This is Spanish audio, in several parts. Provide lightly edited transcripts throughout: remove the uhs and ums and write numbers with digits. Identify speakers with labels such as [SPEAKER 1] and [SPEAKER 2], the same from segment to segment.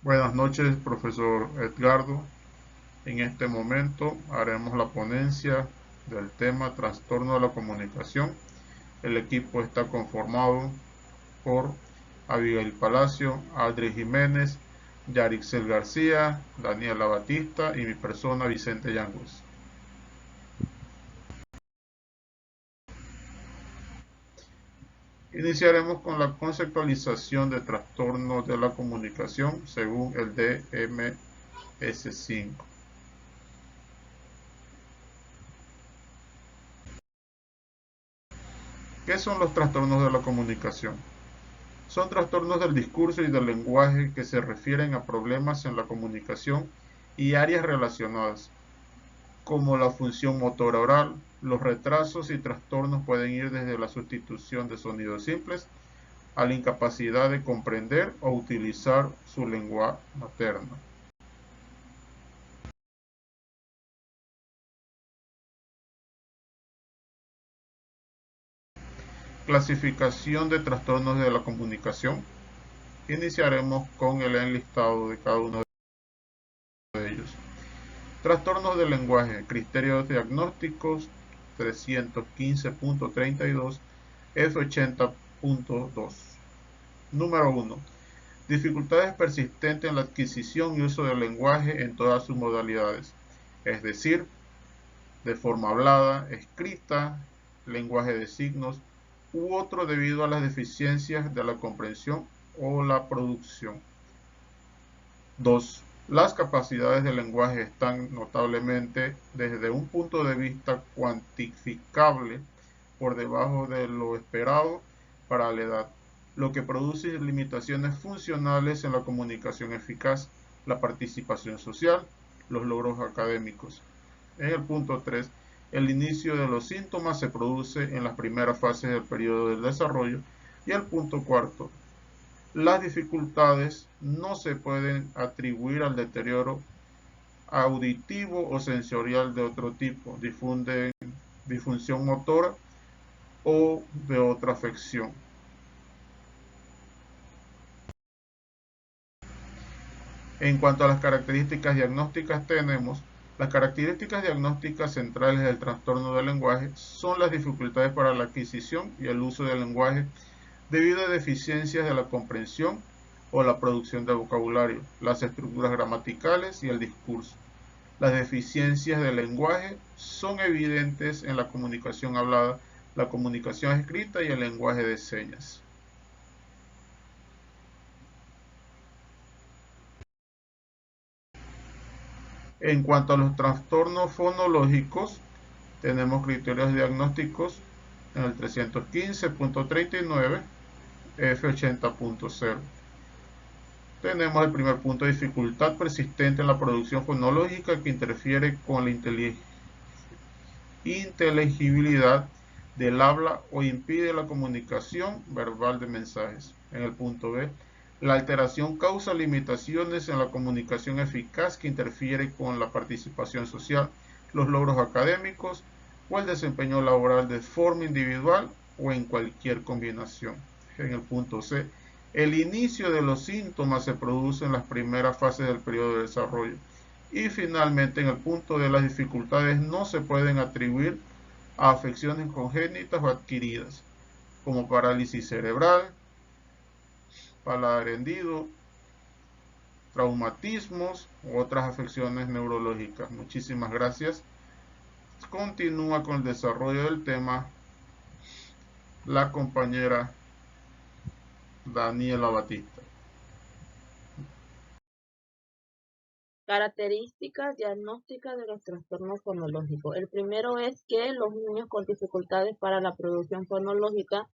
[SPEAKER 1] Buenas noches, profesor Edgardo. En este momento haremos la ponencia del tema trastorno de la comunicación. El equipo está conformado por Abigail Palacio, Aldri Jiménez, Yarixel García, Daniela Batista y mi persona Vicente Yangos. Iniciaremos con la conceptualización de trastornos de la comunicación según el DMS5. ¿Qué son los trastornos de la comunicación? Son trastornos del discurso y del lenguaje que se refieren a problemas en la comunicación y áreas relacionadas, como la función motora oral. Los retrasos y trastornos pueden ir desde la sustitución de sonidos simples a la incapacidad de comprender o utilizar su lengua materna. Clasificación de trastornos de la comunicación. Iniciaremos con el enlistado de cada uno de ellos. Trastornos del lenguaje, criterios diagnósticos 315.32, F80.2. Número 1. Dificultades persistentes en la adquisición y uso del lenguaje en todas sus modalidades, es decir, de forma hablada, escrita, lenguaje de signos u otro debido a las deficiencias de la comprensión o la producción. 2. Las capacidades del lenguaje están notablemente, desde un punto de vista cuantificable, por debajo de lo esperado para la edad, lo que produce limitaciones funcionales en la comunicación eficaz, la participación social, los logros académicos. En el punto 3, el inicio de los síntomas se produce en las primeras fases del periodo del desarrollo. Y el punto 4, las dificultades no se pueden atribuir al deterioro auditivo o sensorial de otro tipo, disfunción motora o de otra afección. En cuanto a las características diagnósticas, tenemos las características diagnósticas centrales del trastorno del lenguaje son las dificultades para la adquisición y el uso del lenguaje debido a deficiencias de la comprensión o la producción de vocabulario, las estructuras gramaticales y el discurso. Las deficiencias del lenguaje son evidentes en la comunicación hablada, la comunicación escrita y el lenguaje de señas. En cuanto a los trastornos fonológicos, tenemos criterios diagnósticos en el 315.39, F80.0. Tenemos el primer punto, dificultad persistente en la producción fonológica que interfiere con la inteligibilidad del habla o impide la comunicación verbal de mensajes. En el punto B, la alteración causa limitaciones en la comunicación eficaz que interfiere con la participación social, los logros académicos o el desempeño laboral de forma individual o en cualquier combinación. En el punto C, el inicio de los síntomas se produce en las primeras fases del periodo de desarrollo. Y finalmente, en el punto de las dificultades no se pueden atribuir a afecciones congénitas o adquiridas, como parálisis cerebral, paladar hendido, traumatismos u otras afecciones neurológicas. Muchísimas gracias. Continúa con el desarrollo del tema la compañera Daniela Batista.
[SPEAKER 2] Características diagnósticas de los trastornos fonológicos. El primero es que los niños con dificultades para la producción fonológica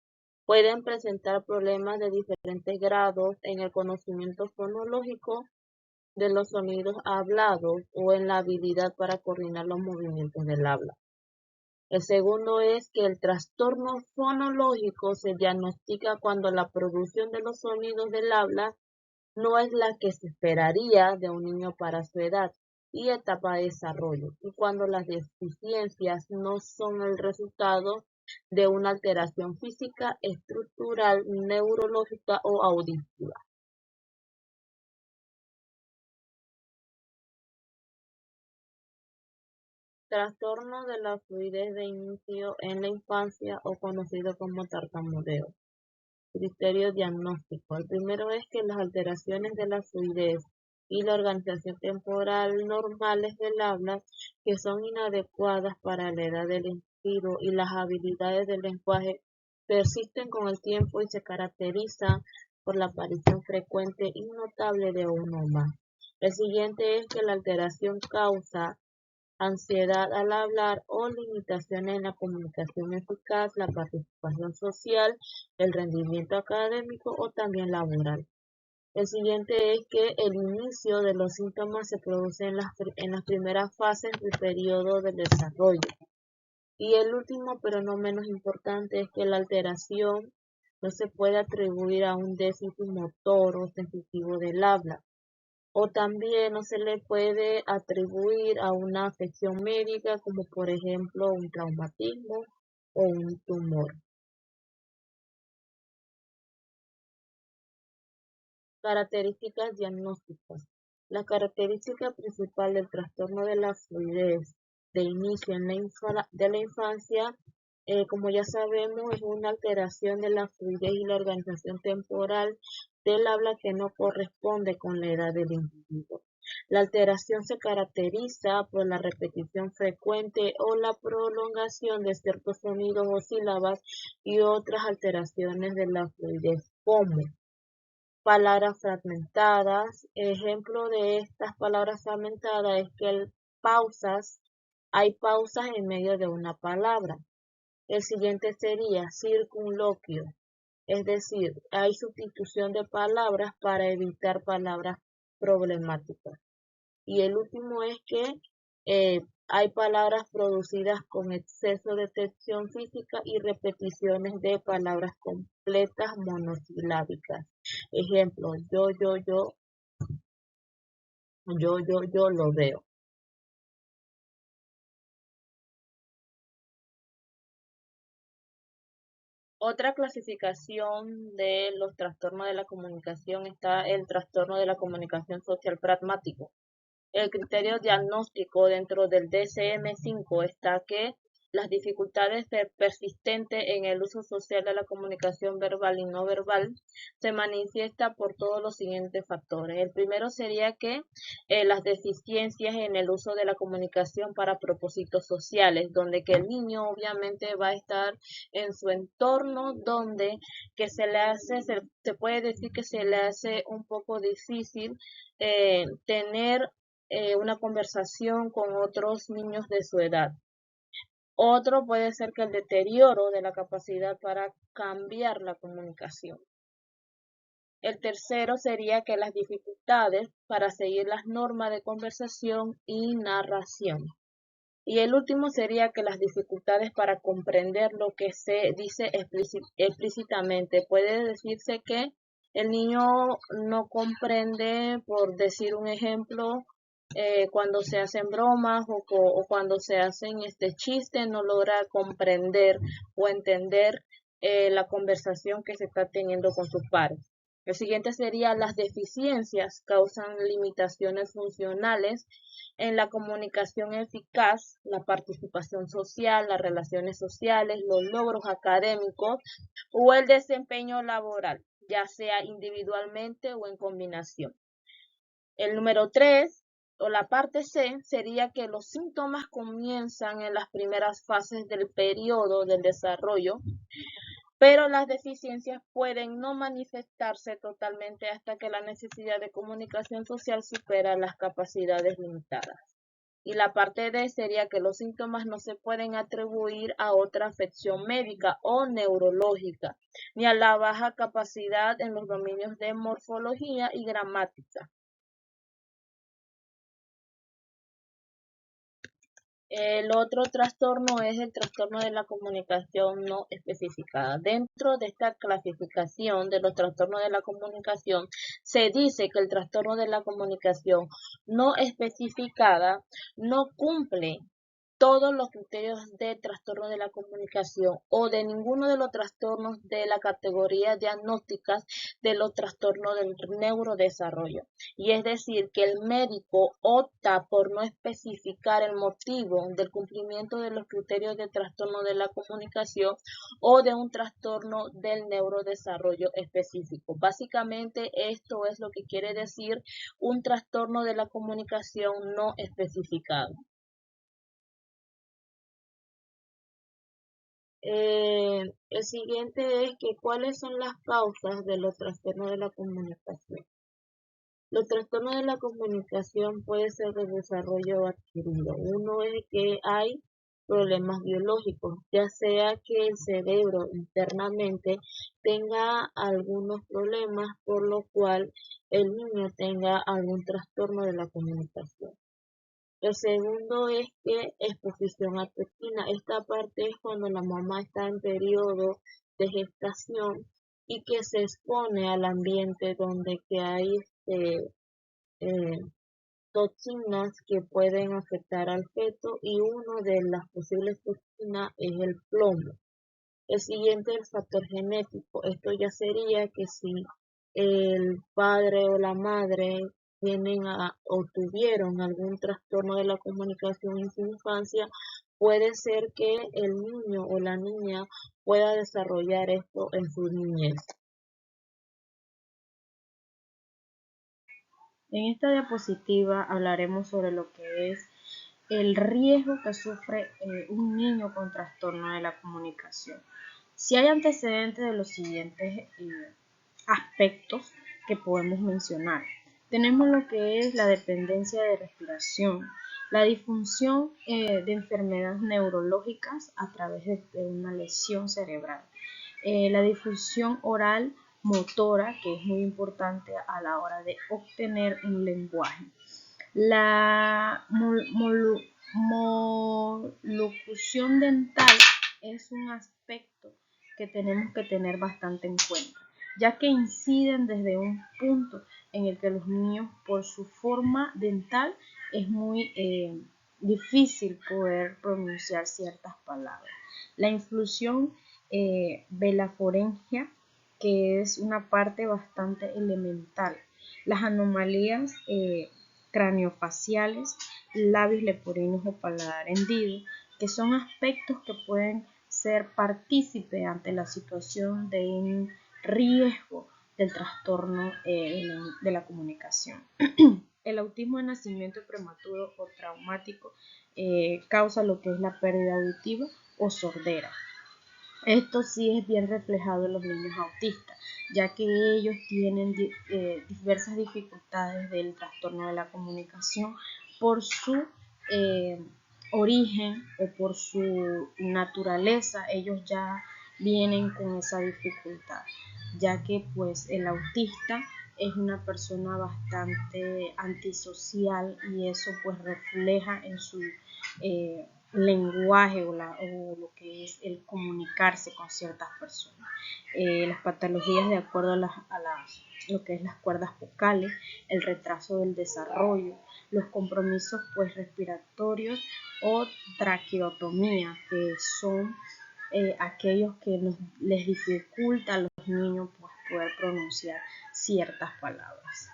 [SPEAKER 2] pueden presentar problemas de diferentes grados en el conocimiento fonológico de los sonidos hablados o en la habilidad para coordinar los movimientos del habla. El segundo es que el trastorno fonológico se diagnostica cuando la producción de los sonidos del habla no es la que se esperaría de un niño para su edad y etapa de desarrollo, y cuando las deficiencias no son el resultado de una alteración física, estructural, neurológica o auditiva. Trastorno de la fluidez de inicio en la infancia o conocido como tartamudeo. Criterio diagnóstico. El primero es que las alteraciones de la fluidez y la organización temporal normales del habla, que son inadecuadas para la edad del individuo y las habilidades del lenguaje, persisten con el tiempo y se caracterizan por la aparición frecuente y notable de uno o más. El siguiente es que la alteración causa ansiedad al hablar o limitaciones en la comunicación eficaz, la participación social, el rendimiento académico o también laboral. El siguiente es que el inicio de los síntomas se produce en las primeras fases del periodo del desarrollo. Y el último, pero no menos importante, es que la alteración no se puede atribuir a un déficit motor o sensitivo del habla, o también no se le puede atribuir a una afección médica como por ejemplo un traumatismo o un tumor. Características diagnósticas. La característica principal del trastorno de la fluidez de inicio de la infancia, como ya sabemos, es una alteración de la fluidez y la organización temporal del habla que no corresponde con la edad del individuo. La alteración se caracteriza por la repetición frecuente o la prolongación de ciertos sonidos o sílabas y otras alteraciones de la fluidez, como palabras fragmentadas. Ejemplo de estas palabras fragmentadas es que hay pausas en medio de una palabra. El siguiente sería circunloquio, es decir, hay sustitución de palabras para evitar palabras problemáticas. Y el último es que hay palabras producidas con exceso de tensión física y repeticiones de palabras completas monosilábicas. Ejemplo, yo lo veo. Otra clasificación de los trastornos de la comunicación está el trastorno de la comunicación social pragmático. El criterio diagnóstico dentro del DSM-5 está que las dificultades persistentes en el uso social de la comunicación verbal y no verbal se manifiesta por todos los siguientes factores. El primero sería que las deficiencias en el uso de la comunicación para propósitos sociales, donde que el niño obviamente va a estar en su entorno donde que se puede decir que se le hace un poco difícil tener una conversación con otros niños de su edad. Otro puede ser que el deterioro de la capacidad para cambiar la comunicación. El tercero sería que las dificultades para seguir las normas de conversación y narración. Y el último sería que las dificultades para comprender lo que se dice explícitamente. Puede decirse que el niño no comprende, por decir un ejemplo, cuando se hacen bromas o cuando se hacen chistes, no logra comprender o entender la conversación que se está teniendo con sus pares. El siguiente sería las deficiencias causan limitaciones funcionales en la comunicación eficaz, la participación social, las relaciones sociales, los logros académicos o el desempeño laboral, ya sea individualmente o en combinación. El número 3 o la parte C sería que los síntomas comienzan en las primeras fases del periodo del desarrollo, pero las deficiencias pueden no manifestarse totalmente hasta que la necesidad de comunicación social supera las capacidades limitadas. Y la parte D sería que los síntomas no se pueden atribuir a otra afección médica o neurológica, ni a la baja capacidad en los dominios de morfología y gramática. El otro trastorno es el trastorno de la comunicación no especificada. Dentro de esta clasificación de los trastornos de la comunicación, se dice que el trastorno de la comunicación no especificada no cumple todos los criterios de trastorno de la comunicación o de ninguno de los trastornos de la categoría diagnósticas de los trastornos del neurodesarrollo. Y es decir, que el médico opta por no especificar el motivo del cumplimiento de los criterios de trastorno de la comunicación o de un trastorno del neurodesarrollo específico. Básicamente esto es lo que quiere decir un trastorno de la comunicación no especificado. El siguiente es que cuáles son las causas de los trastornos de la comunicación. Los trastornos de la comunicación pueden ser de desarrollo adquirido. Uno es que hay problemas biológicos, ya sea que el cerebro internamente tenga algunos problemas por lo cual el niño tenga algún trastorno de la comunicación. El segundo es que exposición a toxina. Esta parte es cuando la mamá está en periodo de gestación y que se expone al ambiente donde que hay eh, toxinas que pueden afectar al feto y una de las posibles toxinas es el plomo. El siguiente es el factor genético. Esto ya sería que si el padre o la madre tienen o tuvieron algún trastorno de la comunicación en su infancia, puede ser que el niño o la niña pueda desarrollar esto en su niñez.
[SPEAKER 3] En esta diapositiva hablaremos sobre lo que es el riesgo que sufre un niño con trastorno de la comunicación. Si hay antecedentes de los siguientes aspectos que podemos mencionar. Tenemos lo que es la dependencia de respiración, la disfunción de enfermedades neurológicas a través de una lesión cerebral, la difusión oral motora, que es muy importante a la hora de obtener un lenguaje. La molocución dental es un aspecto que tenemos que tener bastante en cuenta, ya que inciden desde un punto en el que los niños, por su forma dental, es muy difícil poder pronunciar ciertas palabras. La influsión velafaringea, que es una parte bastante elemental. Las anomalías craniofaciales, labios leporinos o paladar hendido, que son aspectos que pueden ser partícipe ante la situación de un riesgo del trastorno de la comunicación. El autismo de nacimiento prematuro o traumático causa lo que es la pérdida auditiva o sordera. Esto sí es bien reflejado en los niños autistas, ya que ellos tienen diversas dificultades del trastorno de la comunicación por su origen o por su naturaleza. Ellos ya vienen con esa dificultad, ya que pues el autista es una persona bastante antisocial y eso pues refleja en su lenguaje o lo que es el comunicarse con ciertas personas. Las patologías de acuerdo a lo que es las cuerdas vocales, el retraso del desarrollo, los compromisos pues respiratorios o traqueotomía, que son aquellos que les dificulta a los niños pues, poder pronunciar ciertas palabras.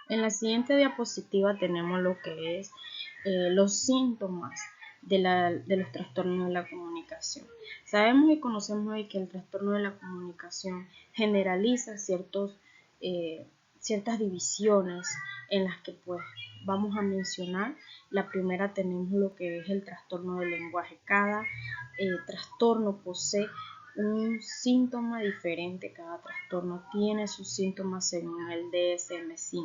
[SPEAKER 3] En la siguiente diapositiva tenemos lo que es los síntomas de los trastornos de la comunicación. Sabemos y conocemos hoy que el trastorno de la comunicación generaliza ciertas divisiones en las que pues vamos a mencionar. La primera tenemos lo que es el trastorno del lenguaje. Cada trastorno posee un síntoma diferente, cada trastorno tiene sus síntomas según el DSM-5,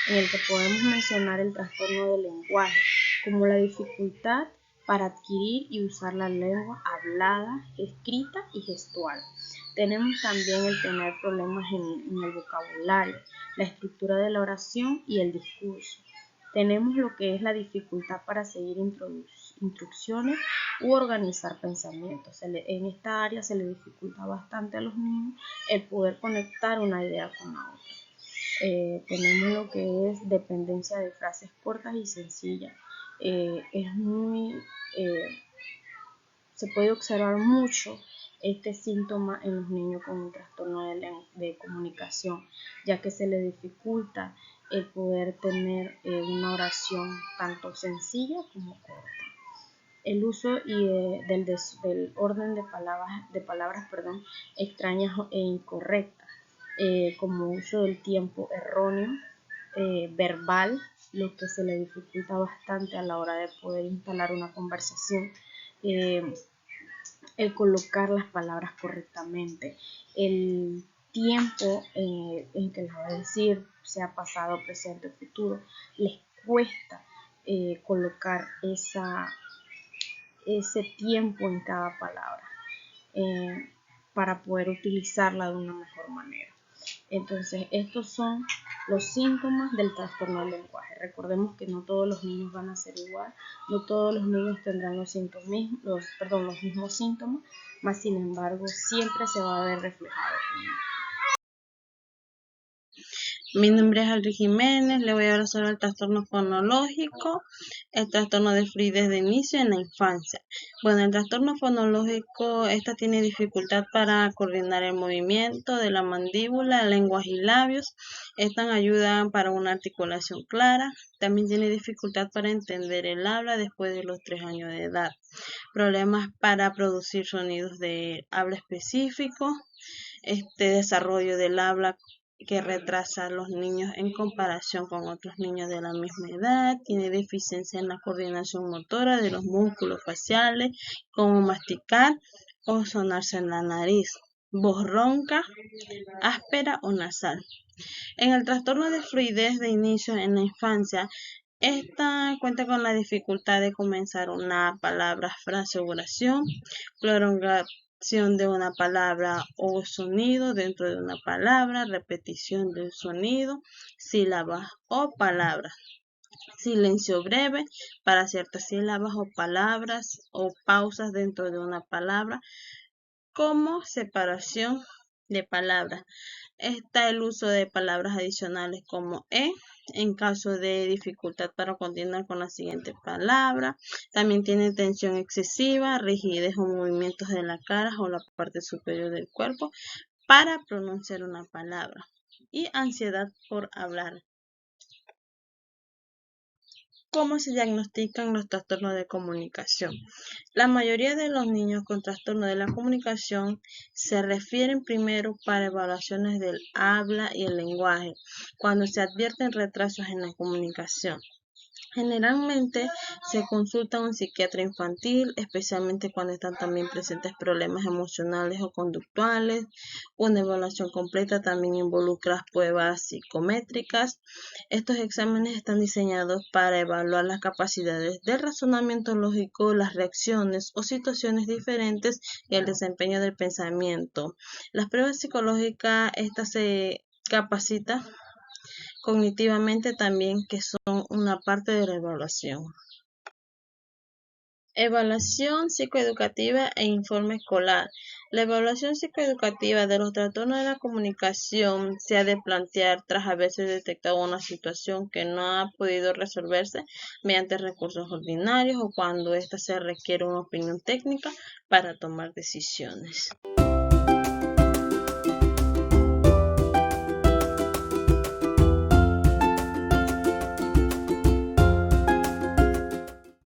[SPEAKER 3] en el que podemos mencionar el trastorno del lenguaje como la dificultad para adquirir y usar la lengua hablada, escrita y gestual. Tenemos también el tener problemas en el vocabulario, la estructura de la oración y el discurso. Tenemos lo que es la dificultad para seguir instrucciones u organizar pensamientos. En esta área se le dificulta bastante a los niños el poder conectar una idea con la otra. Tenemos lo que es dependencia de frases cortas y sencillas. Se puede observar mucho este síntoma en los niños con un trastorno de comunicación, ya que se les dificulta el poder tener una oración tanto sencilla como corta. El uso del orden de palabras extrañas e incorrectas, como uso del tiempo erróneo, verbal, lo que se le dificulta bastante a la hora de poder instalar una conversación, el colocar las palabras correctamente, el tiempo en que les va a decir, sea pasado, presente o futuro, les cuesta colocar ese tiempo en cada palabra para poder utilizarla de una mejor manera. Entonces, estos son los síntomas del trastorno del lenguaje. Recordemos que no todos los niños van a ser igual, no todos los niños tendrán los mismos síntomas, mas sin embargo siempre se va a ver reflejado.
[SPEAKER 4] Mi nombre es Aldri Jiménez, le voy a hablar sobre el trastorno fonológico, el trastorno de fluidez de inicio en la infancia. Bueno, el trastorno fonológico, esta tiene dificultad para coordinar el movimiento de la mandíbula, lenguas y labios. Estas ayudan para una articulación clara. También tiene dificultad para entender el habla después de los 3 años de edad. Problemas para producir sonidos de habla específico. Desarrollo del habla que retrasa a los niños en comparación con otros niños de la misma edad, tiene deficiencia en la coordinación motora de los músculos faciales, como masticar o sonarse en la nariz, voz ronca, áspera o nasal. En el trastorno de fluidez de inicio en la infancia, esta cuenta con la dificultad de comenzar una palabra, frase o oración, prolongación de una palabra o sonido dentro de una palabra, repetición del sonido, sílabas o palabras, silencio breve para ciertas sílabas o palabras o pausas dentro de una palabra, como separación de palabras. Está el uso de palabras adicionales como en caso de dificultad para continuar con la siguiente palabra. También tiene tensión excesiva, rigidez o movimientos de la cara o la parte superior del cuerpo para pronunciar una palabra. Y ansiedad por hablar. ¿Cómo se diagnostican los trastornos de comunicación? La mayoría de los niños con trastorno de la comunicación se refieren primero para evaluaciones del habla y el lenguaje, cuando se advierten retrasos en la comunicación. Generalmente se consulta a un psiquiatra infantil, especialmente cuando están también presentes problemas emocionales o conductuales. Una evaluación completa también involucra pruebas psicométricas. Estos exámenes están diseñados para evaluar las capacidades del razonamiento lógico, las reacciones o situaciones diferentes y el desempeño del pensamiento. Las pruebas psicológicas, estas se capacitan cognitivamente también, que son una parte de la evaluación. Evaluación psicoeducativa e informe escolar. La evaluación psicoeducativa de los trastornos de la comunicación se ha de plantear tras haberse detectado una situación que no ha podido resolverse mediante recursos ordinarios o cuando ésta se requiere una opinión técnica para tomar decisiones.